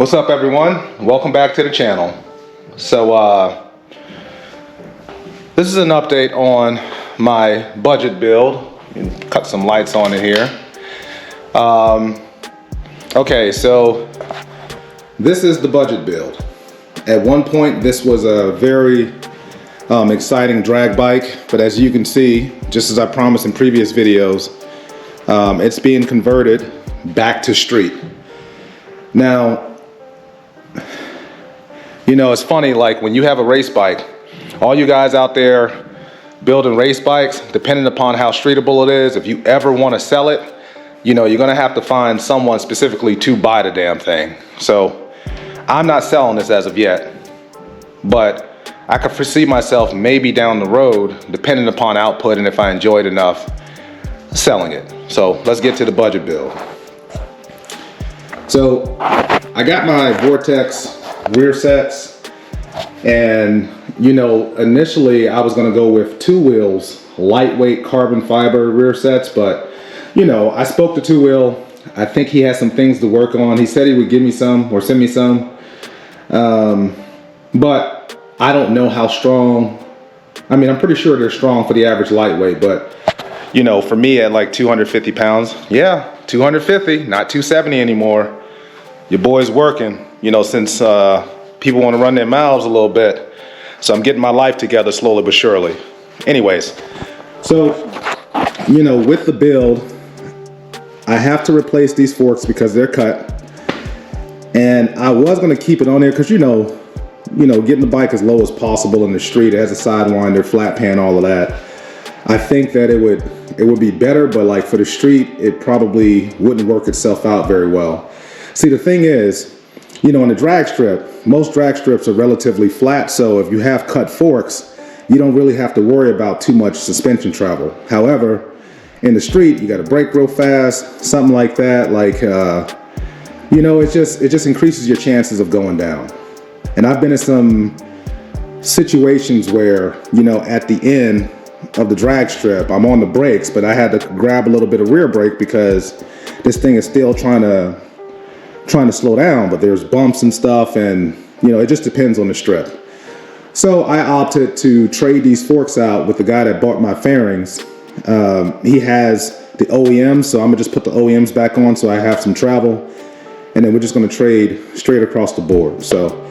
What's up, everyone? Welcome back to the channel. So this is an update on my budget build. Cut some lights on it here. Okay, so this is the budget build. At one point this was a very exciting drag bike, but as you can see, just as I promised in previous videos, it's being converted back to street. Now, you know, it's funny, like when you have a race bike, all you guys out there building race bikes, depending upon how streetable it is, if you ever want to sell it, you know, you're going to have to find someone specifically to buy the damn thing. So I'm not selling this as of yet, but I could foresee myself maybe down the road, depending upon output and if I enjoy it enough, selling it. So let's get to the budget build. So I got my Vortex rear sets, and you know, initially I was going to go with 2 wheels, lightweight carbon fiber rear sets, but you know, I spoke to 2 wheel. I think he has some things to work on. He said he would give me some or send me some, but I don't know how strong. I mean, I'm pretty sure they're strong for the average lightweight, but you know, for me at like 250 pounds, yeah, 250, not 270 anymore. Your boy's working, you know, since people want to run their mouths a little bit. So I'm getting my life together slowly but surely. Anyways, so, you know, with the build, I have to replace these forks because they're cut. And I was going to keep it on there because, you know, getting the bike as low as possible in the street. It has a sidewinder, flat pan, all of that. I think that it would be better, but like for the street, it probably wouldn't work itself out very well. See, the thing is, you know, in the drag strip, most drag strips are relatively flat, so if you have cut forks, you don't really have to worry about too much suspension travel. However, in the street, you got to brake real fast, something like that. Like, you know, it just increases your chances of going down. And I've been in some situations where, you know, at the end of the drag strip, I'm on the brakes, but I had to grab a little bit of rear brake because this thing is still trying to slow down, but there's bumps and stuff, and you know, it just depends on the strip. So I opted to trade these forks out with the guy that bought my fairings. He has the OEMs, so I'm gonna just put the OEMs back on so I have some travel, and then we're just gonna trade straight across the board. So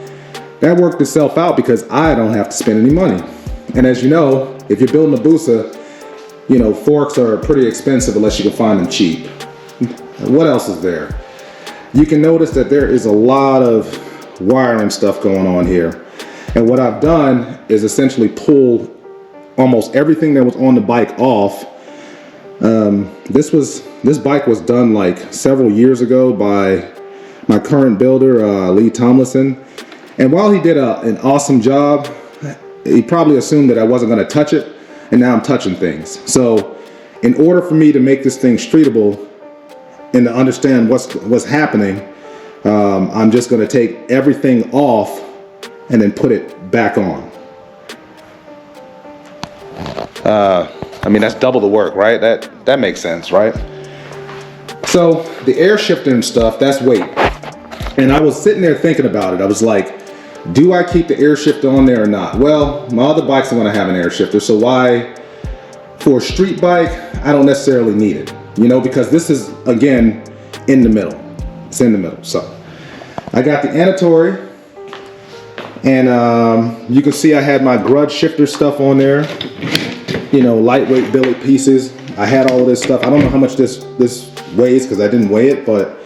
that worked itself out because I don't have to spend any money. And as you know, if you're building a Busa, you know, forks are pretty expensive unless you can find them cheap. What else is there? You can notice that there is a lot of wiring stuff going on here. And what I've done is essentially pulled almost everything that was on the bike off. This bike was done like several years ago by my current builder, Lee Tomlinson. And while he did an awesome job, he probably assumed that I wasn't going to touch it. And now I'm touching things. So in order for me to make this thing streetable, and to understand what's happening, I'm just going to take everything off and then put it back on. I mean, that's double the work, right? That makes sense, right? So the air shifter and stuff, that's weight. And I was sitting there thinking about it. I was like, do I keep the air shifter on there or not? Well, my other bikes are going to have an air shifter, so why? For a street bike, I don't necessarily need it. You know, because this is, again, in the middle. It's in the middle. So I got the Anatory, and you can see I had my grudge shifter stuff on there. You know, lightweight billet pieces. I had all of this stuff. I don't know how much this weighs because I didn't weigh it, but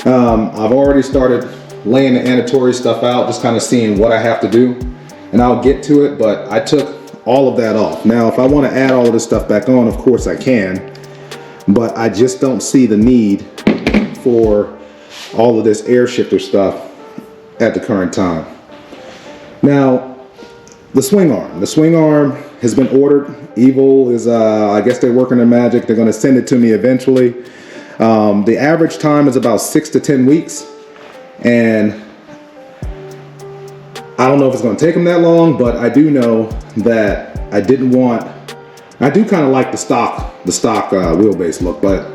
I've already started laying the Anatory stuff out, just kind of seeing what I have to do, and I'll get to it, but I took all of that off. Now, if I want to add all of this stuff back on, of course I can. But I just don't see the need for all of this air shifter stuff at the current time. Now, the swing arm. The swing arm has been ordered. Evil is, I guess they're working their magic. They're going to send it to me eventually. The average time is about 6 to 10 weeks. And I don't know if it's going to take them that long, but I do know that I do kind of like the stock wheelbase look, but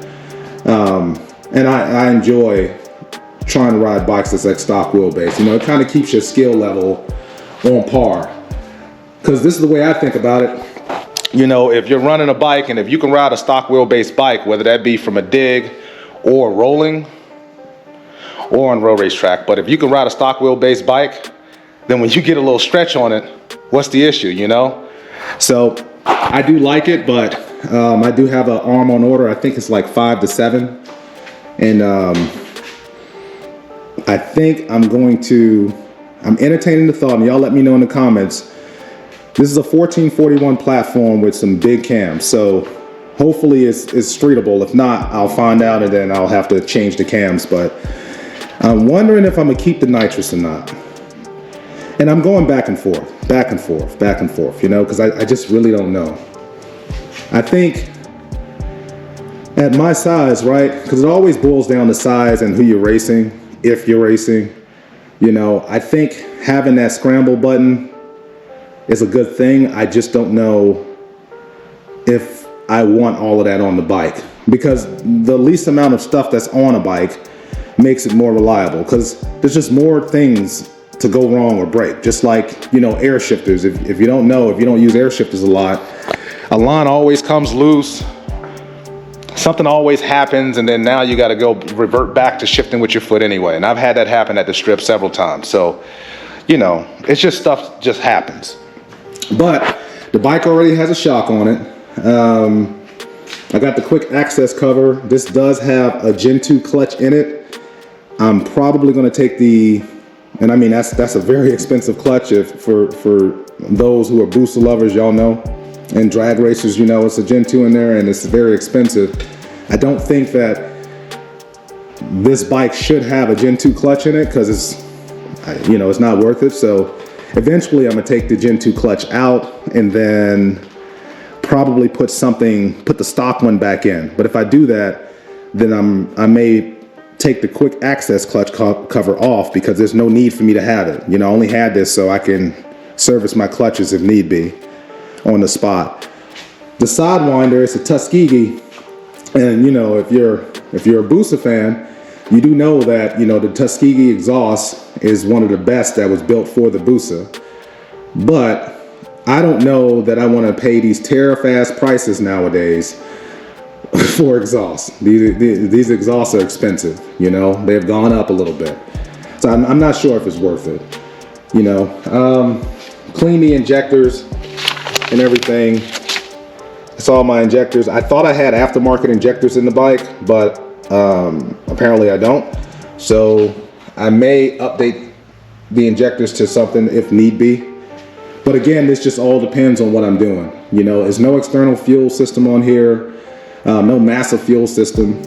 and I enjoy trying to ride bikes that's like stock wheelbase. You know, it kind of keeps your skill level on par. Because this is the way I think about it. You know, if you're running a bike and if you can ride a stock wheelbase bike, whether that be from a dig or rolling or on road race track, but if you can ride a stock wheelbase bike, then when you get a little stretch on it, what's the issue, you know? So I do like it, but I do have an arm on order. I think it's like 5 to 7. And I think I'm entertaining the thought, and y'all let me know in the comments. This is a 1441 platform with some big cams. So hopefully it's streetable. If not, I'll find out and then I'll have to change the cams. But I'm wondering if I'm gonna keep the nitrous or not. And I'm going back and forth, you know, because I just really don't know. I think at my size, right, because it always boils down to size and who you're racing, if you're racing, you know, I think having that scramble button is a good thing. I just don't know if I want all of that on the bike, because the least amount of stuff that's on a bike makes it more reliable, because there's just more things to go wrong or break. Just like, you know, air shifters. If you don't know, if you don't use air shifters a lot, a line always comes loose. Something always happens, and then now you got to go revert back to shifting with your foot anyway. And I've had that happen at the strip several times. So, you know, it's just stuff just happens. But the bike already has a shock on it. I got the quick access cover. This does have a Gen 2 clutch in it. I'm probably going to take the, and I mean, that's a very expensive clutch. For those who are booster lovers, y'all know, and drag racers, you know, it's a Gen 2 in there and it's very expensive. I don't think that this bike should have a Gen 2 clutch in it because it's, you know, it's not worth it. So eventually I'm gonna take the Gen 2 clutch out and then probably put the stock one back in. But if I do that, then I may take the quick access clutch cover off, because there's no need for me to have it. You know, I only had this so I can service my clutches if need be on the spot. The Sidewinder is a Tuskegee, and you know, if you're a Busa fan, you do know that, you know, the Tuskegee exhaust is one of the best that was built for the Busa. But I don't know that I want to pay these tariff-ass prices nowadays for exhaust. These exhausts are expensive, you know, they've gone up a little bit. So I'm not sure if it's worth it, you know. Clean the injectors and everything. It's all my injectors. I thought I had aftermarket injectors in the bike, but apparently I don't. So I may update the injectors to something if need be. But again, this just all depends on what I'm doing. You know, there's no external fuel system on here. No massive fuel system,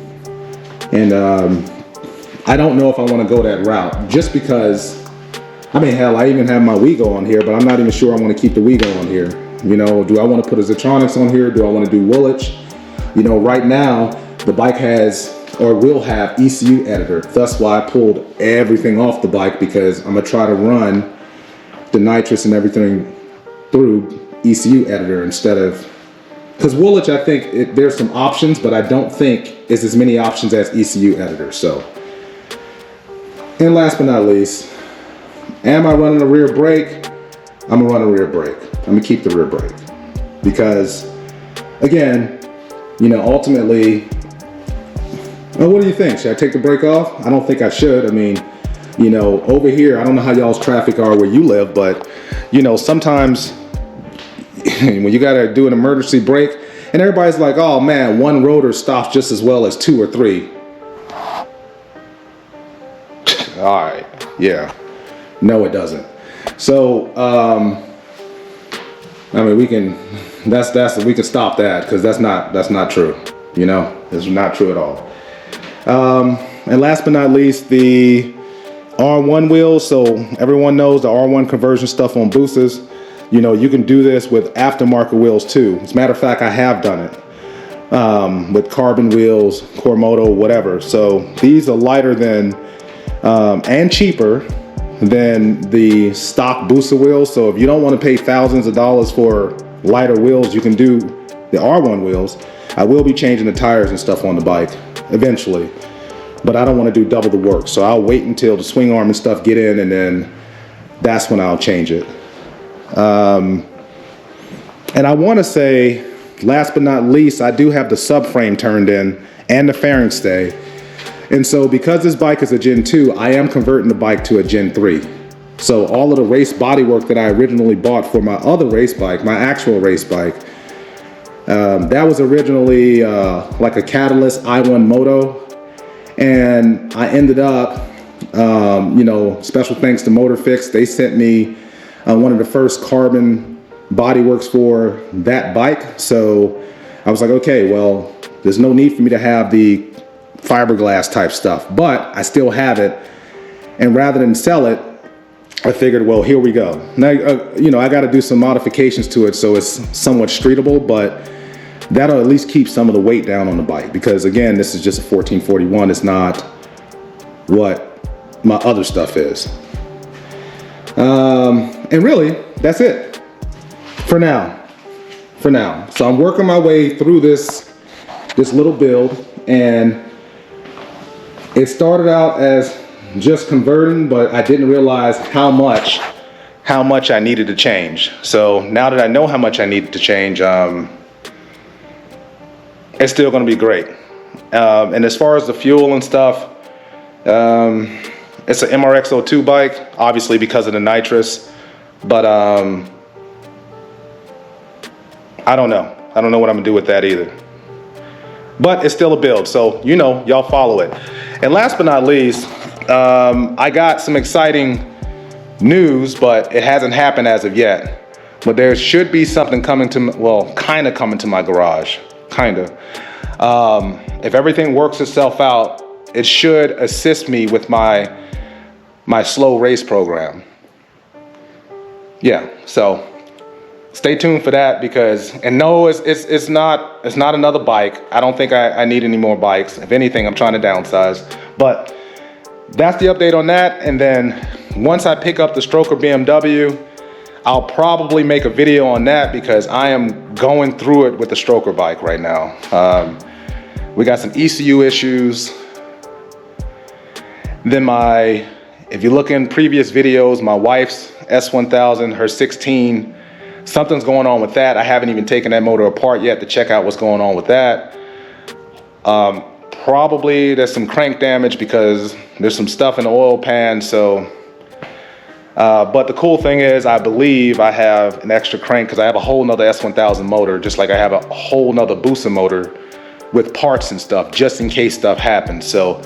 and I don't know if I want to go that route, just because, I mean, hell, I even have my Wego on here, but I'm not even sure I want to keep the Wego on here. You know, do I want to put a Zetronics on here? Do I want to do Woolwich? You know, right now the bike has, or will have, ECU editor. That's why I pulled everything off the bike, because I'm gonna try to run the nitrous and everything through ECU editor instead of, because Woolwich, I think there's some options, but I don't think it's as many options as ECU editor. So, and last but not least, am I running a rear brake? I'm gonna run a rear brake. I'm gonna keep the rear brake, because again, you know, ultimately, well, what do you think? Should I take the brake off? I don't think I should. I mean, you know, over here, I don't know how y'all's traffic are where you live, but you know, sometimes when you gotta do an emergency brake and everybody's like, oh man, one rotor stops just as well as 2 or 3. All right, yeah. No, it doesn't. So, I mean, we can stop that, because that's not true. You know, it's not true at all. And last but not least, the R1 wheels. So everyone knows the R1 conversion stuff on Busas. You know, you can do this with aftermarket wheels too. As a matter of fact, I have done it with carbon wheels, Cormoto, whatever. So these are lighter than and cheaper than the stock Busa wheels. So if you don't want to pay thousands of dollars for lighter wheels, you can do the R1 wheels. I will be changing the tires and stuff on the bike eventually. but I don't want to do double the work. So I'll wait until the swing arm and stuff get in, and then that's when I'll change it. And I want to say, last but not least, I do have the subframe turned in and the fairing stay. And so because this bike is a Gen 2, I am converting the bike to a Gen 3. So all of the race bodywork that I originally bought for my other race bike, my actual race bike, that was originally like a Catalyst i1 Moto. And I ended up, you know, special thanks to Motor Fix, they sent me one of the first carbon bodyworks for that bike. So I was like, okay, well, there's no need for me to have the fiberglass type stuff, but I still have it. And rather than sell it, I figured, well, here we go. Now, you know, I got to do some modifications to it so it's somewhat streetable, but that'll at least keep some of the weight down on the bike, because again, this is just a 1441. It's not what my other stuff is. And really, that's it for now. So I'm working my way through this little build, and it started out as just converting, but I didn't realize how much I needed to change. So now that I know how much I needed to change, it's still going to be great. And as far as the fuel and stuff, it's an MRX02 bike, obviously because of the nitrous, but I don't know what I'm gonna do with that either. But it's still a build, so you know, y'all follow it. And last but not least, I got some exciting news, but it hasn't happened as of yet. But there should be something coming to, well, kind of coming to my garage, kind of. If everything works itself out, it should assist me with my slow race program. Yeah, so stay tuned for that, because, and no, it's not another bike. I don't think I need any more bikes. If anything, I'm trying to downsize. But that's the update on that. And then once I pick up the Stroker BMW, I'll probably make a video on that, because I am going through it with the Stroker bike right now. We got some ECU issues. Then if you look in previous videos, my wife's S1000, her 16, something's going on with that. I haven't even taken that motor apart yet to check out what's going on with that. Probably there's some crank damage because there's some stuff in the oil pan. So, but the cool thing is, I believe I have an extra crank, because I have a whole nother S1000 motor, just like I have a whole nother booster motor with parts and stuff, just in case stuff happens. So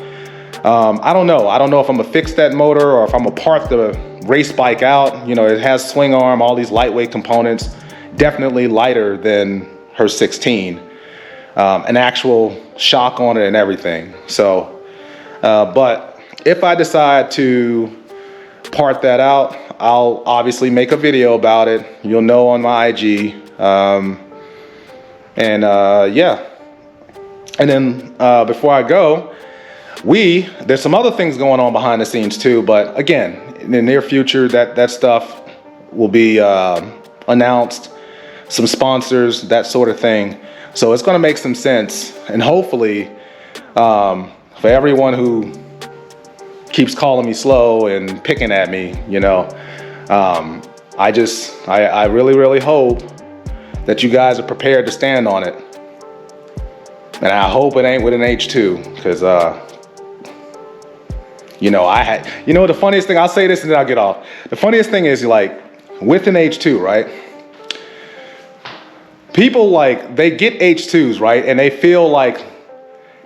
I don't know if I'm gonna fix that motor or if I'm gonna park the race bike out. You know, it has swing arm, all these lightweight components, definitely lighter than her 16, an actual shock on it and everything. So, but if I decide to part that out, I'll obviously make a video about it. You'll know on my IG. Yeah. And then before I go, there's some other things going on behind the scenes too, but again, in the near future, that stuff will be announced, some sponsors, that sort of thing. So it's gonna make some sense, and hopefully for everyone who keeps calling me slow and picking at me, you know, I really hope that you guys are prepared to stand on it. And I hope it ain't with an H2, because you know, the funniest thing, I'll say this and then I'll get off. The funniest thing is, like, with an H2, right? People, like, they get H2s, right? And they feel like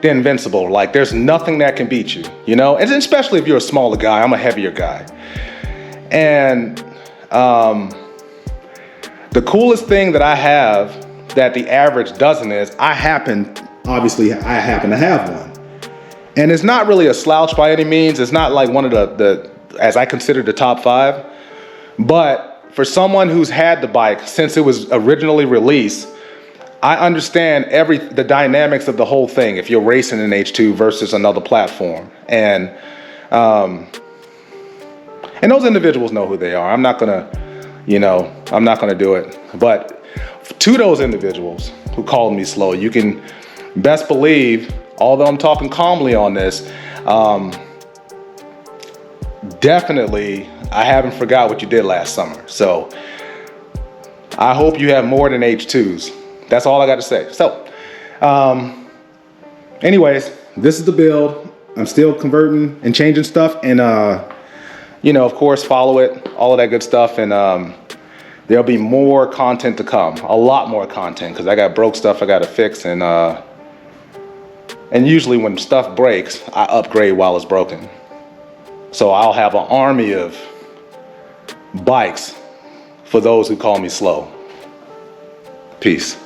they're invincible. Like, there's nothing that can beat you, you know? And especially if you're a smaller guy. I'm a heavier guy. And the coolest thing that I have that the average doesn't is, I happen to have one. And it's not really a slouch by any means. It's not like one of the as I consider the top 5. But for someone who's had the bike since it was originally released, I understand the dynamics of the whole thing if you're racing an H2 versus another platform. And those individuals know who they are. I'm not gonna do it. But to those individuals who called me slow, you can best believe, although I'm talking calmly on this, Definitely, I haven't forgot what you did last summer. So I hope you have more than H2s. That's all I got to say. So anyways, this is the build. I'm still converting and changing stuff, and you know, of course, follow it, all of that good stuff, and there'll be more content to come, a lot more content, because I got broke stuff I got to fix, and usually when stuff breaks, I upgrade while it's broken. So I'll have an army of bikes for those who call me slow. Peace.